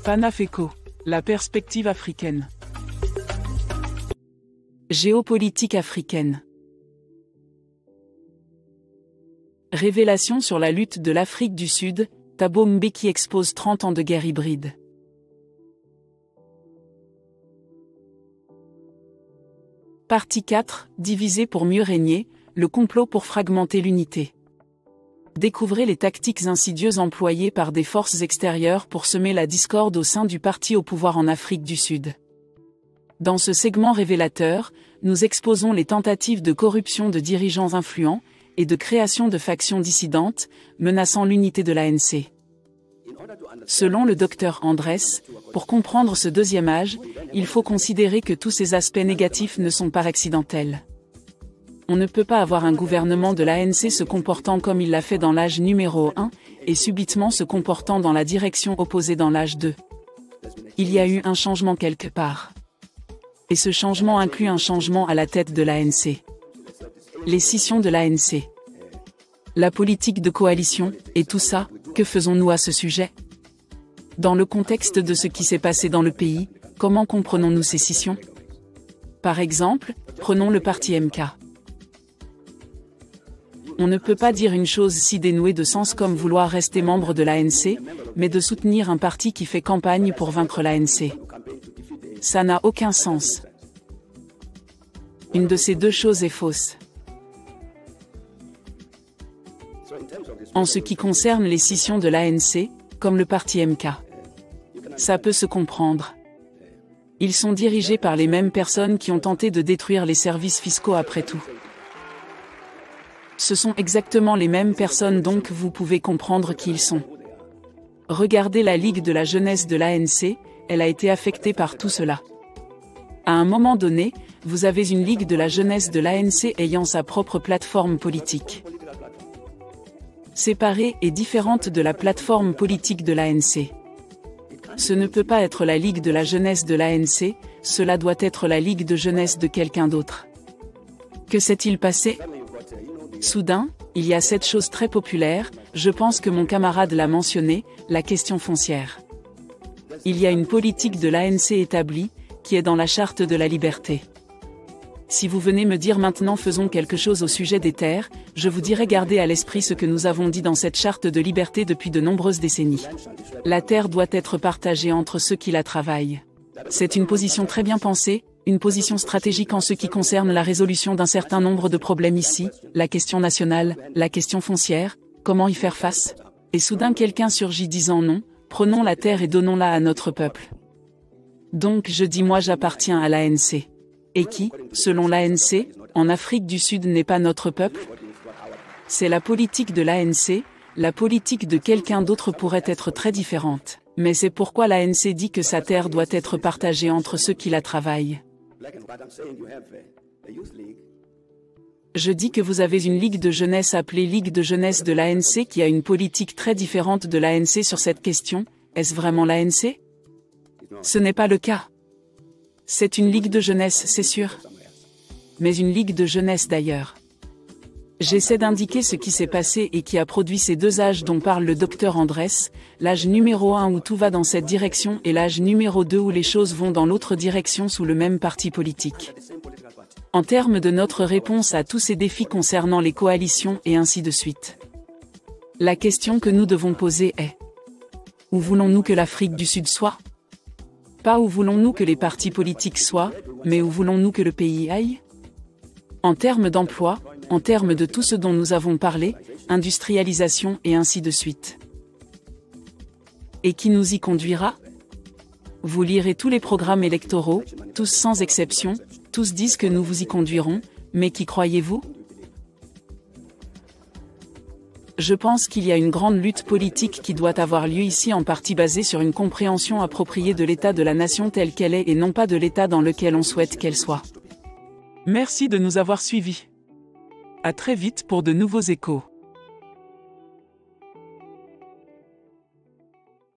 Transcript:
Panafrico, la perspective africaine. Géopolitique africaine. Révélation sur la lutte de l'Afrique du Sud, Thabo Mbeki expose 30 ans de guerre hybride. Partie 4, diviser pour mieux régner, le complot pour fragmenter l'unité. Découvrez les tactiques insidieuses employées par des forces extérieures pour semer la discorde au sein du parti au pouvoir en Afrique du Sud. Dans ce segment révélateur, nous exposons les tentatives de corruption de dirigeants influents et de création de factions dissidentes, menaçant l'unité de l'ANC. Selon le docteur Andrès, pour comprendre ce deuxième âge, il faut considérer que tous ces aspects négatifs ne sont pas accidentels. On ne peut pas avoir un gouvernement de l'ANC se comportant comme il l'a fait dans l'âge numéro 1, et subitement se comportant dans la direction opposée dans l'âge 2. Il y a eu un changement quelque part. Et ce changement inclut un changement à la tête de l'ANC. Les scissions de l'ANC. La politique de coalition, et tout ça, que faisons-nous à ce sujet? Dans le contexte de ce qui s'est passé dans le pays, comment comprenons-nous ces scissions? Par exemple, prenons le parti MK. On ne peut pas dire une chose si dénuée de sens comme vouloir rester membre de l'ANC, mais de soutenir un parti qui fait campagne pour vaincre l'ANC. Ça n'a aucun sens. Une de ces deux choses est fausse. En ce qui concerne les scissions de l'ANC, comme le parti MK, ça peut se comprendre. Ils sont dirigés par les mêmes personnes qui ont tenté de détruire les services fiscaux après tout. Ce sont exactement les mêmes personnes donc vous pouvez comprendre qui ils sont. Regardez la Ligue de la jeunesse de l'ANC, elle a été affectée par tout cela. À un moment donné, vous avez une Ligue de la jeunesse de l'ANC ayant sa propre plateforme politique. Séparée et différente de la plateforme politique de l'ANC. Ce ne peut pas être la Ligue de la jeunesse de l'ANC, cela doit être la Ligue de jeunesse de quelqu'un d'autre. Que s'est-il passé ? Soudain, il y a cette chose très populaire, je pense que mon camarade l'a mentionné, la question foncière. Il y a une politique de l'ANC établie, qui est dans la charte de la liberté. Si vous venez me dire maintenant faisons quelque chose au sujet des terres, je vous dirai gardez à l'esprit ce que nous avons dit dans cette charte de liberté depuis de nombreuses décennies. La terre doit être partagée entre ceux qui la travaillent. C'est une position très bien pensée, une position stratégique en ce qui concerne la résolution d'un certain nombre de problèmes ici, la question nationale, la question foncière, comment y faire face? Et soudain quelqu'un surgit disant non, prenons la terre et donnons-la à notre peuple. Donc je dis moi j'appartiens à l'ANC. Et qui, selon l'ANC, en Afrique du Sud n'est pas notre peuple? C'est la politique de l'ANC, la politique de quelqu'un d'autre pourrait être très différente, mais c'est pourquoi l'ANC dit que sa terre doit être partagée entre ceux qui la travaillent. Je dis que vous avez une ligue de jeunesse appelée Ligue de jeunesse de l'ANC qui a une politique très différente de l'ANC sur cette question, est-ce vraiment l'ANC? Ce n'est pas le cas. C'est une ligue de jeunesse, c'est sûr. Mais une ligue de jeunesse d'ailleurs. J'essaie d'indiquer ce qui s'est passé et qui a produit ces deux âges dont parle le docteur Andrès, l'âge numéro 1 où tout va dans cette direction et l'âge numéro 2 où les choses vont dans l'autre direction sous le même parti politique. En termes de notre réponse à tous ces défis concernant les coalitions et ainsi de suite. La question que nous devons poser est: où voulons-nous que l'Afrique du Sud soit? Pas où voulons-nous que les partis politiques soient, mais où voulons-nous que le pays aille? En termes d'emploi, en termes de tout ce dont nous avons parlé, industrialisation et ainsi de suite. Et qui nous y conduira? Vous lirez tous les programmes électoraux, tous sans exception, tous disent que nous vous y conduirons, mais qui croyez-vous? Je pense qu'il y a une grande lutte politique qui doit avoir lieu ici en partie basée sur une compréhension appropriée de l'état de la nation telle qu'elle est et non pas de l'état dans lequel on souhaite qu'elle soit. Merci de nous avoir suivis. À très vite pour de nouveaux échos.